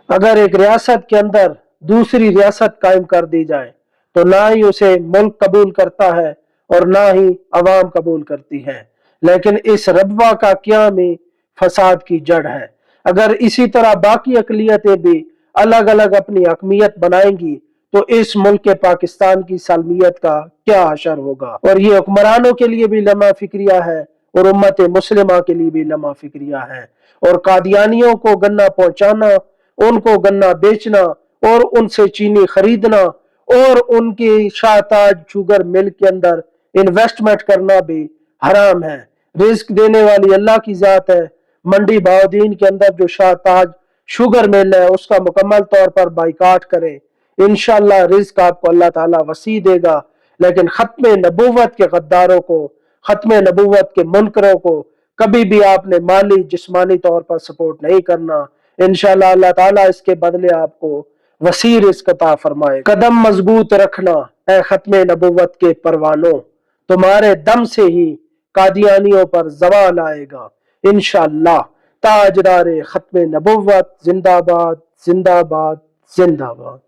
अगर एक रियासत के अंदर दूसरी रियासत कायम कर दी जाए तो ना ही उसे मुल्क कबूल करता है और ना ही अवाम कबूल करती है, लेकिन इस रबवा का क़याम ही फसाद की जड़ है। अगर इसी तरह बाकी अक़लियतें भी अलग अलग अपनी हकमियत बनाएंगी तो इस मुल्क के पाकिस्तान की सालमियत का क्या असर होगा। और ये हुक्मरानों के लिए भी लम्हा फिक्रिया है और उम्मत मुस्लिमा के लिए भी लम्हा फिक्रिया है। और कादियानियों को गन्ना पहुंचाना, उनको गन्ना बेचना और उनसे चीनी खरीदना और उनकी शाहताज शुगर मिल के अंदर इन्वेस्टमेंट करना भी हराम है। रिस्क देने वाली अल्लाह की जात है। मंडी बाउद्दीन के अंदर जो शाहताज शुगर मिल है उसका मुकम्मल तौर पर बाइकाट करें, इंशाअल्लाह रिस्क आपको अल्लाह ताला वसी देगा। लेकिन खत्म नबूवत के गद्दारों को, खत्म नबूवत के मुनकरों को कभी भी आपने माली जिस्मानी तौर पर सपोर्ट नहीं करना। इंशाअल्लाह अल्लाह ताला इसके बदले आपको वसी रिस्क अता फरमाए। कदम मजबूत रखना ए खत्म नबूवत के परवानों, तुम्हारे दम से ही कादियानियों पर ज़वाल आएगा इंशाअल्लाह। ताजदार खत्म नबूवत जिंदाबाद जिंदाबाद जिंदाबाद।